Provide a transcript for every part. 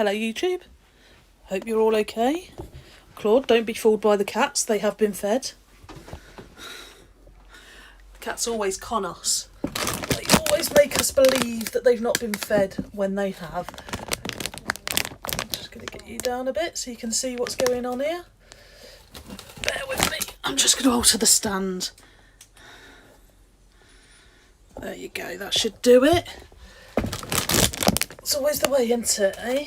Hello YouTube, hope you're all okay. Claude, don't be fooled by the cats, they have been fed. The cats always con us. They always make us believe that they've not been fed when they have. I'm just going to get you down a bit so you can see what's going on here. Bear with me, I'm just going to alter the stand. There you go, that should do it. It's always the way, isn't it, eh?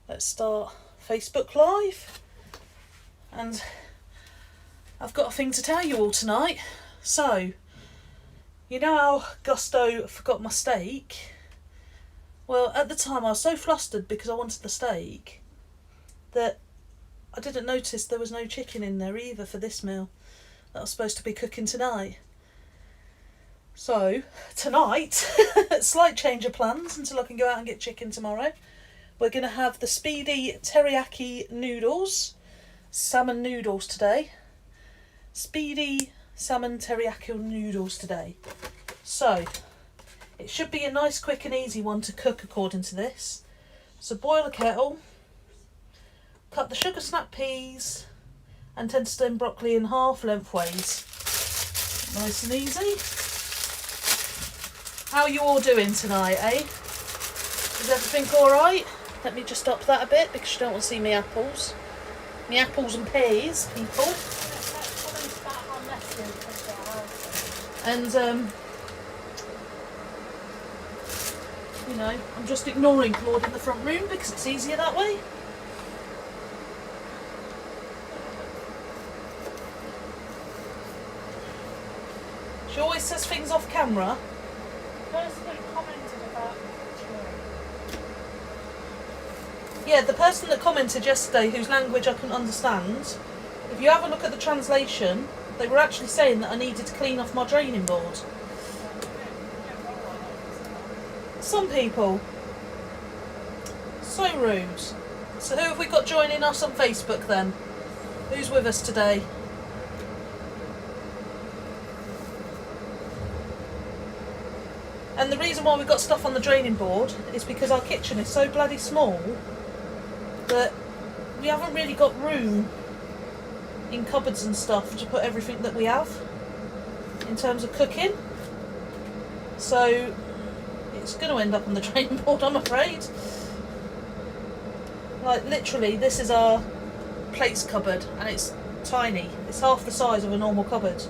Let's start Facebook Live. And I've got a thing to tell you all tonight. So, you know how Gusto forgot my steak? Well, at the time I was so flustered because I wanted the steak that I didn't notice there was no chicken in there either for this meal that I was supposed to be cooking tonight. So, tonight, slight change of plans until I can go out and get chicken tomorrow. We're going to have the Speedy Teriyaki Noodles, salmon noodles today. Speedy salmon teriyaki noodles today. So, it should be a nice, quick and easy one to cook according to this. So boil a kettle, cut the sugar snap peas and tender stem broccoli in half lengthways. Nice and easy. How are you all doing tonight, eh? Is everything alright? Let me just up that a bit because you don't want to see me apples. Me apples and peas, people. And, you know, I'm just ignoring Claude in the front room because it's easier that way. She always says things off camera. Yeah, the person that commented yesterday, whose language I couldn't understand, if you have a look at the translation, they were actually saying that I needed to clean off my draining board. Some people. So rude. So who have we got joining us on Facebook then? Who's with us today? And the reason why we've got stuff on the draining board is because our kitchen is so bloody small that we haven't really got room in cupboards and stuff to put everything that we have in terms of cooking. So it's going to end up on the draining board, I'm afraid. Like literally, this is our plates cupboard and it's tiny. It's half the size of a normal cupboard.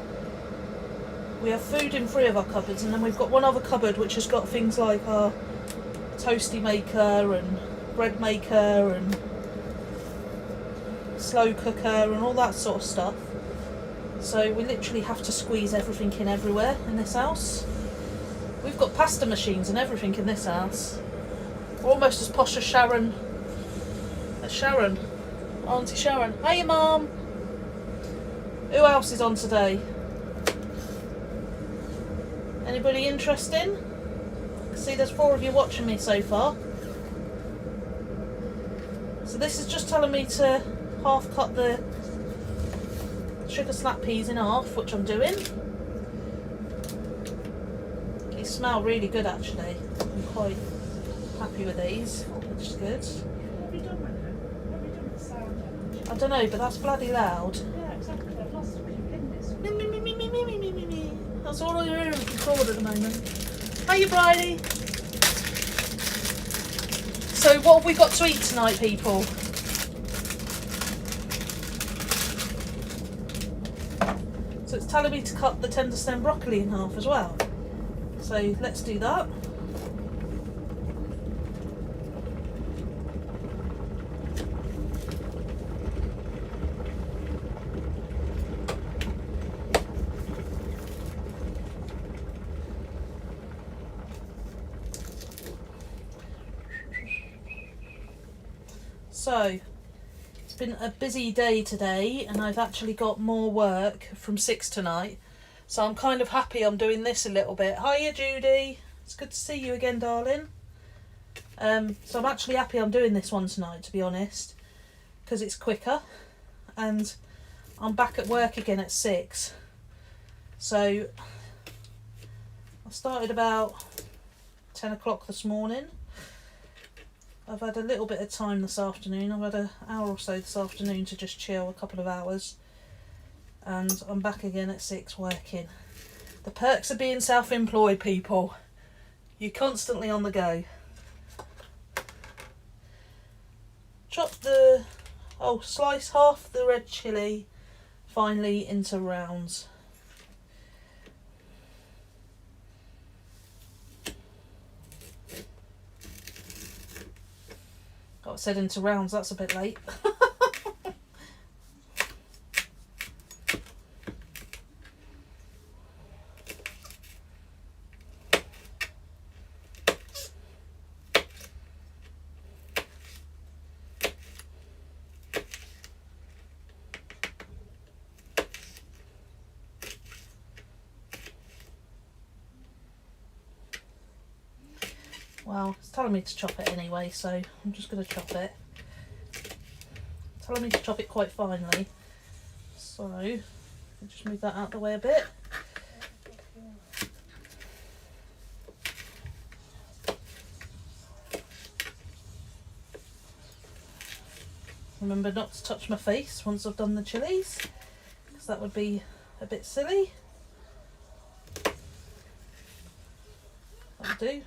We have food in 3 of our cupboards, and then we've got one other cupboard which has got things like our toasty maker and bread maker and slow cooker and all that sort of stuff. So we literally have to squeeze everything in everywhere in this house. We've got pasta machines and everything in this house. We're almost as posh as Sharon. Auntie Sharon. Hey Mum! Who else is on today? Anybody interesting? See, there's 4 of you watching me so far. So this is just telling me to half cut the sugar snap peas in half, which I'm doing. They smell really good actually. I'm quite happy with these, which is good. What have you done with it? What have you done with the sound? I don't know, but that's bloody loud. Yeah, exactly. I've lost it with your goodness. Me. That's all I hear from Claude at the moment. Hiya, Bridie. So what have we got to eat tonight, people? So it's telling me to cut the tender stem broccoli in half as well. So let's do that. So, it's been a busy day today and I've actually got more work from 6 tonight. So I'm kind of happy I'm doing this a little bit. Hiya Judy, it's good to see you again, darling. So I'm actually happy I'm doing this one tonight, to be honest, because it's quicker and I'm back at work again at 6. So I started about 10 o'clock this morning I've had a little bit of time this afternoon. I've had an hour or so this afternoon to just chill, a couple of hours. And I'm back again at 6 working. The perks of being self-employed, people. You're constantly on the go. Slice half the red chilli finely into rounds. Got said into rounds, that's a bit late. Well, it's telling me to chop it anyway, so I'm just going to chop it. It's telling me to chop it quite finely, so I'll just move that out the way a bit. Remember not to touch my face once I've done the chilies, because that would be a bit silly. That'll do.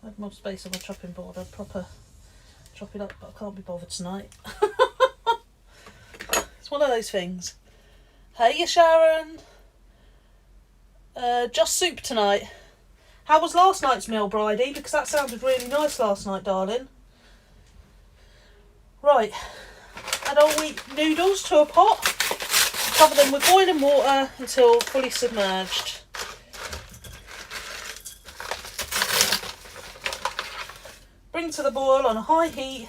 I had more space on my chopping board. I'd proper chop it up, but I can't be bothered tonight. It's one of those things. Hey, Sharon. Just soup tonight. How was last night's meal, Bridie? Because that sounded really nice last night, darling. Right. Add all wheat noodles to a pot. Cover them with boiling water until fully submerged. Bring to the boil on a high heat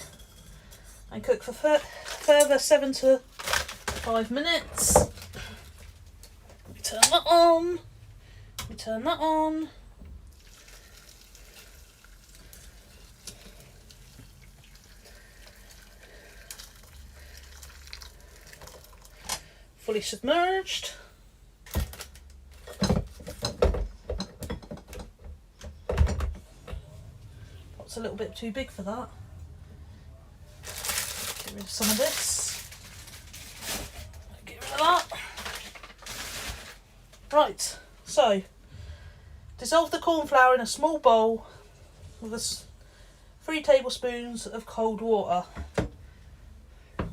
and cook for further 7 to 5 minutes. We turn that on. We turn that on. Fully submerged. A little bit too big for that. Get rid of some of this. Get rid of that. Right, so dissolve the corn flour in a small bowl with 3 tablespoons of cold water.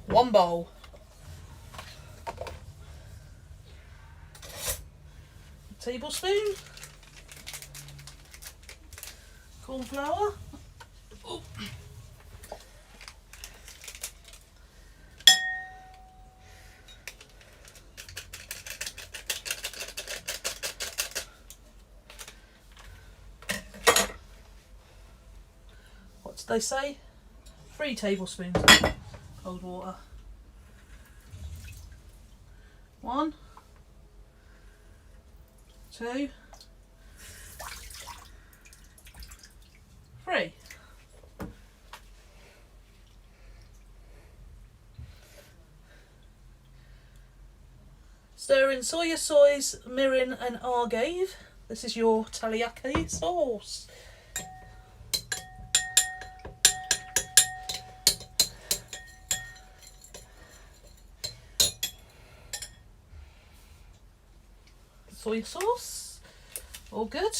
1 bowl. Tablespoon corn flour. Oh. What did they say? 3 tablespoons of cold water. 1, 2, 3. Stir in soya sauce, mirin and agave. This is your teriyaki sauce. Soy sauce, all good.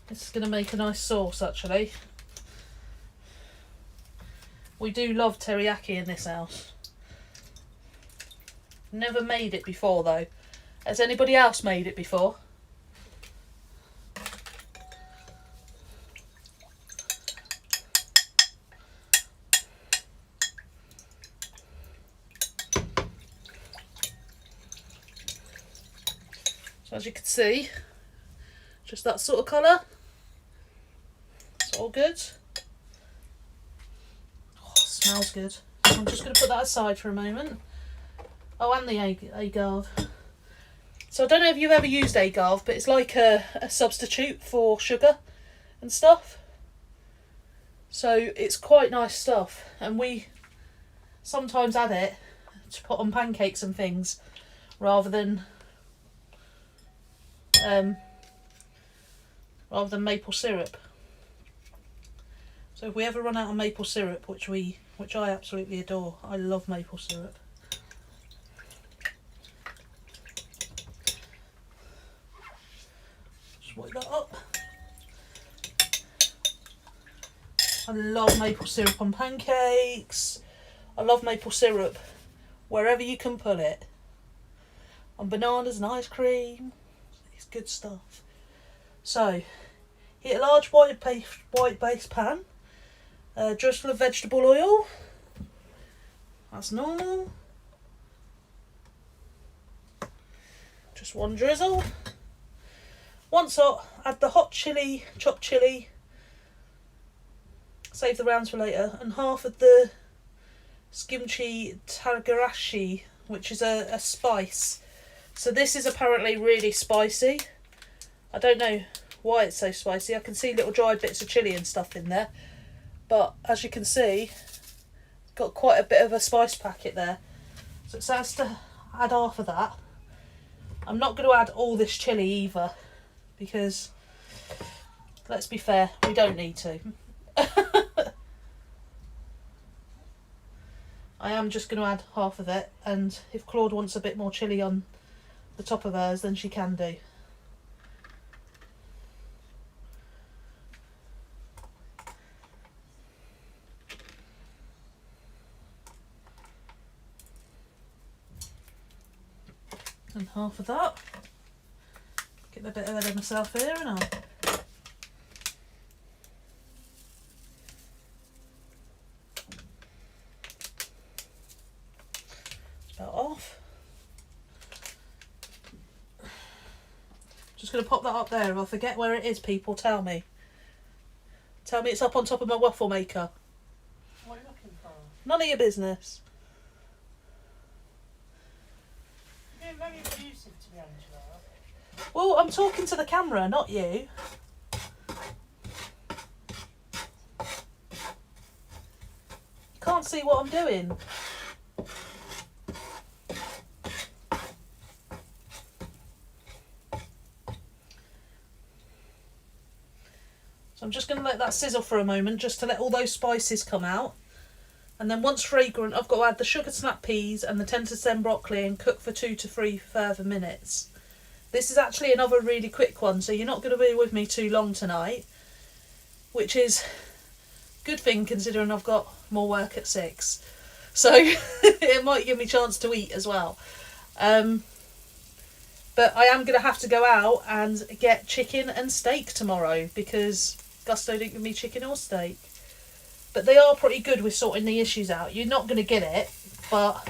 This is going to make a nice sauce actually. We do love teriyaki in this house. Never made it before though. Has anybody else made it before? So as you can see, just that sort of colour. It's all good. Smells good. I'm just going to put that aside for a moment. Oh, and the agave. So I don't know if you've ever used agave, but it's like a substitute for sugar and stuff. So it's quite nice stuff. And we sometimes add it to put on pancakes and things rather than maple syrup. So if we ever run out of maple syrup, which I absolutely adore, I love maple syrup. Just wipe that up. I love maple syrup on pancakes. I love maple syrup wherever you can put it. On bananas and ice cream. It's good stuff. So, heat a large white base pan. Drizzle of vegetable oil. That's normal. Just one drizzle. Once hot, add the hot chilli, chopped chilli. Save the rounds for later. And half of the skimchi tarigarashi, which is a spice. So this is apparently really spicy. I don't know why it's so spicy. I can see little dried bits of chilli and stuff in there. But as you can see, it's got quite a bit of a spice packet there. So it says to add half of that. I'm not going to add all this chilli either, because let's be fair, we don't need to. I am just going to add half of it, and if Claude wants a bit more chilli on the top of hers, then she can do. And half of that. Get a bit ahead of myself here and I'll about off. Just going to pop that up there. If I forget where it is, people, tell me. Tell me it's up on top of my waffle maker. What are you looking for? None of your business. You're being very abusive to me, Angela. Well, I'm talking to the camera, not you. You can't see what I'm doing. So I'm just going to let that sizzle for a moment, just to let all those spices come out. And then once fragrant, I've got to add the sugared snap peas and the tender stem broccoli and cook for 2 to 3 further minutes. This is actually another really quick one, so you're not going to be with me too long tonight, which is a good thing considering I've got more work at 6. So it might give me a chance to eat as well. But I am going to have to go out and get chicken and steak tomorrow because Gusto didn't give me chicken or steak. But they are pretty good with sorting the issues out. You're not going to get it, but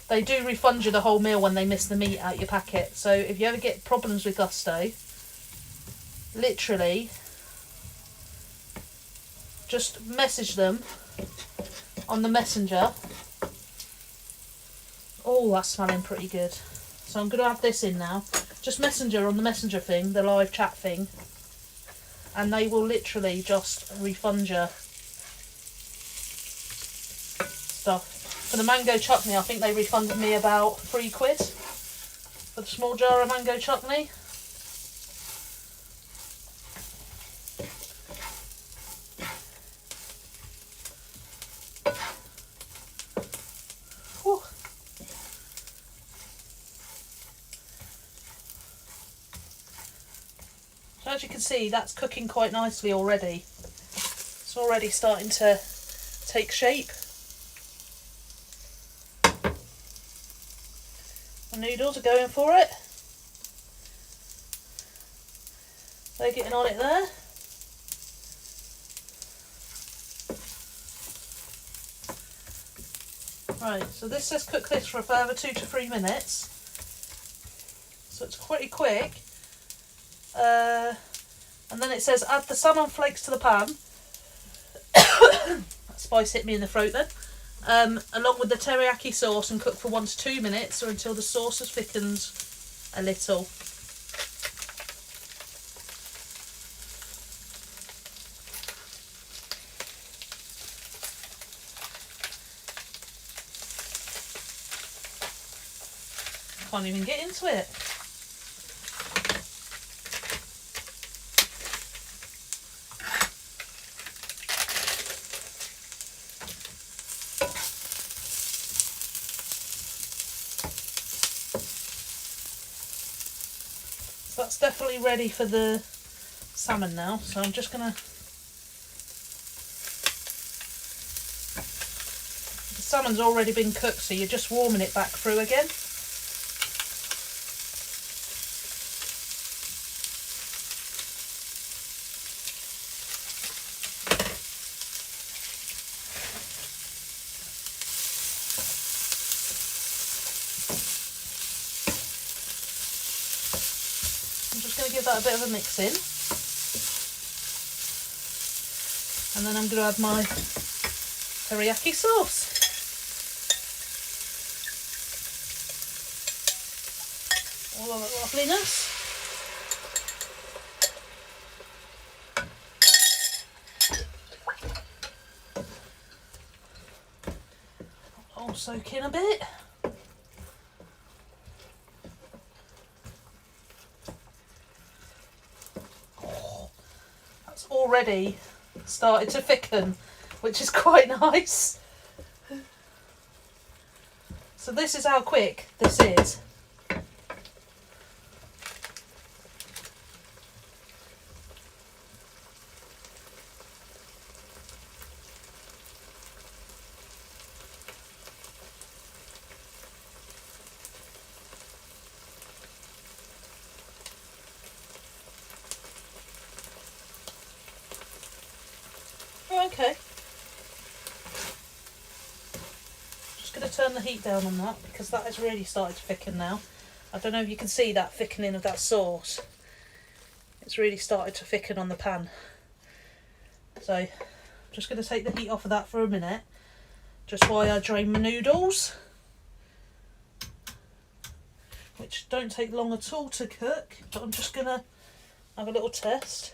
they do refund you the whole meal when they miss the meat out your packet. So if you ever get problems with Gusto, literally just message them on the messenger. Oh, that's smelling pretty good. So I'm going to have this in now. Just messenger on the messenger thing, the live chat thing. And they will literally just refund you stuff. For the mango chutney, I think they refunded me about £3 for the small jar of mango chutney. Whew. So as you can see, that's cooking quite nicely already. It's already starting to take shape. The noodles are going for it. They're getting on it there. Right, so this says cook this for a further 2 to 3 minutes. So it's pretty quick. And then it says add the salmon flakes to the pan. That spice hit me in the throat then. Along with the teriyaki sauce and cook for 1 to 2 minutes or until the sauce has thickened a little. Can't even get into it. So that's definitely ready for the salmon now. So I'm just gonna. The salmon's already been cooked, so you're just warming it back through again. I'm just going to give that a bit of a mix in. And then I'm going to add my teriyaki sauce. All of that loveliness. All soak in a bit. Oh, that's already started to thicken, which is quite nice. So this is how quick this is. Okay. Just going to turn the heat down on that because that has really started to thicken now. I don't know if you can see that thickening of that sauce. It's really started to thicken on the pan. So I'm just going to take the heat off of that for a minute, just while I drain my noodles, which don't take long at all to cook, but I'm just going to have a little test.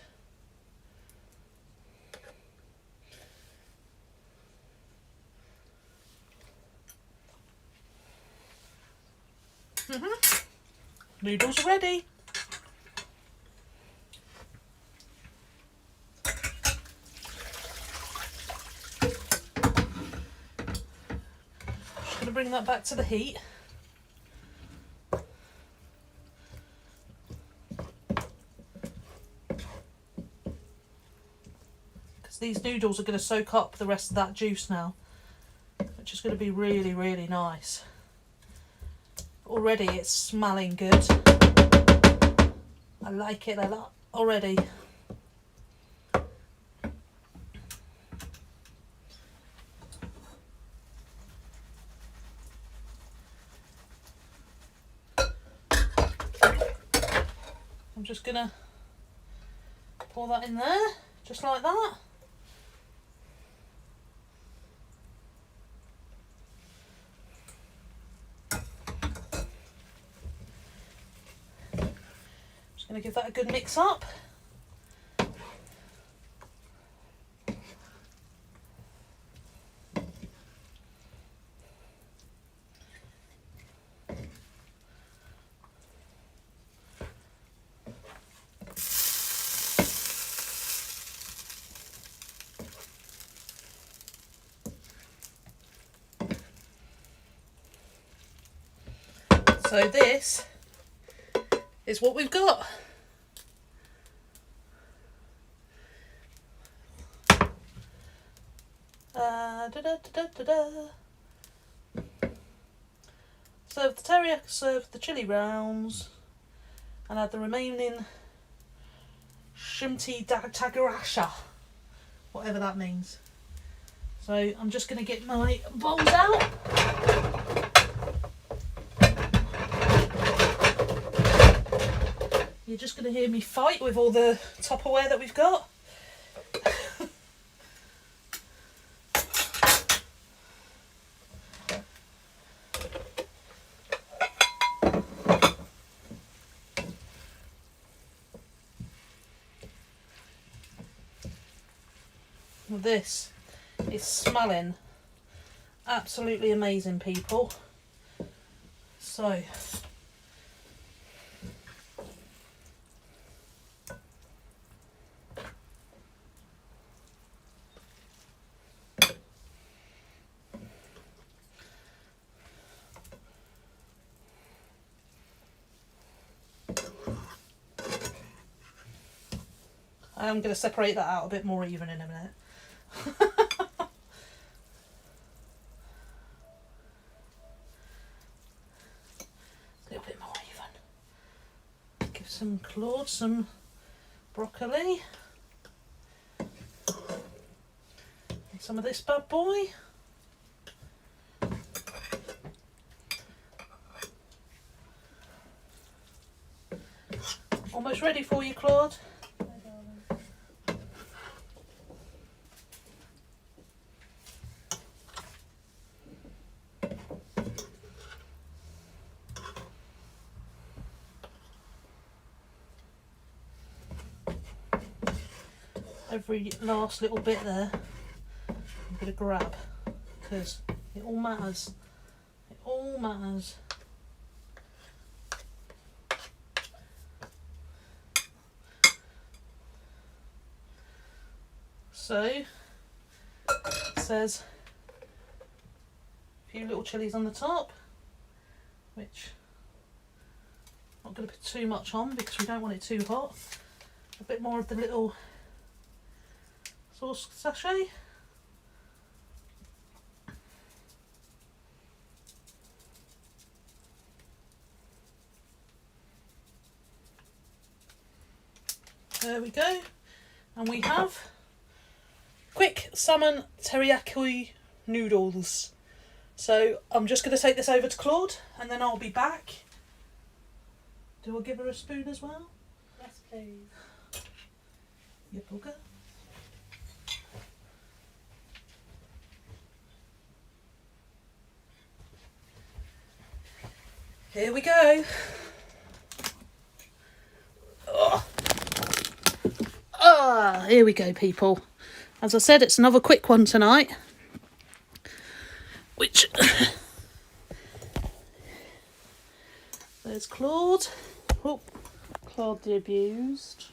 Noodles are ready. Just going to bring that back to the heat. Because these noodles are going to soak up the rest of that juice now, which is going to be really, really nice. Already it's smelling good. I like it a lot already. I'm just gonna pour that in there, just like that. Going to give that a good mix up. So this is what we've got. Serve the teriyaki, serve the chili rounds, and add the remaining shimti tagarasha, whatever that means. So I'm just going to get my bowls out. You're just going to hear me fight with all the Tupperware that we've got. This is smelling absolutely amazing, people. So I'm going to separate that out a bit more even in a minute. A little bit more even. Give some Claude some broccoli. And some of this bad boy. Almost ready for you, Claude. Every last little bit there I'm going to grab, because it all matters. It all matters. So it says a few little chilies on the top, which I'm not going to put too much on because we don't want it too hot. A bit more of the little sauce sachet. There we go. And we have quick salmon teriyaki noodles. So I'm just going to take this over to Claude and then I'll be back. Do I give her a spoon as well? Yes, please. You bugger. Here we go. Here we go, people. As I said, it's another quick one tonight. Which... There's Claude. Oh, Claude the abused.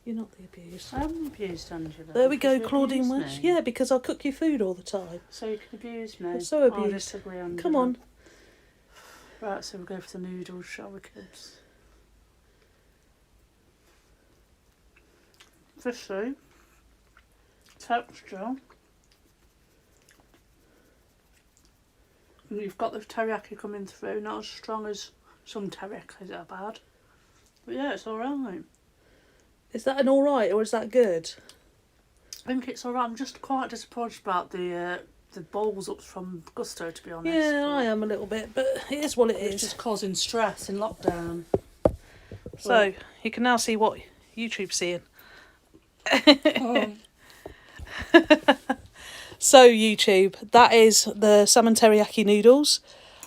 you're not the abused. I'm abused, Angela. There we go, You Claudine abuse Welsh. me. Yeah, because I cook your food all the time. So you can abuse me. I'm so abused. Honestly, Angela. Come on. Right, so we'll go for the noodles, shall we, kids? Fishy. Texture. And you've got the teriyaki coming through, not as strong as some teriyakis are bad. But yeah, it's alright. Is that an alright or is that good? I think it's alright. I'm just quite disappointed about the bowls up from Gusto, to be honest. Yeah, I am a little bit, but it is what it It's is. just causing stress in lockdown. So, you can now see what YouTube's seeing. Oh. So, YouTube, that is the salmon teriyaki noodles.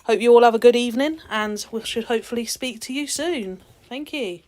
Hope you all have a good evening and we should hopefully speak to you soon. Thank you.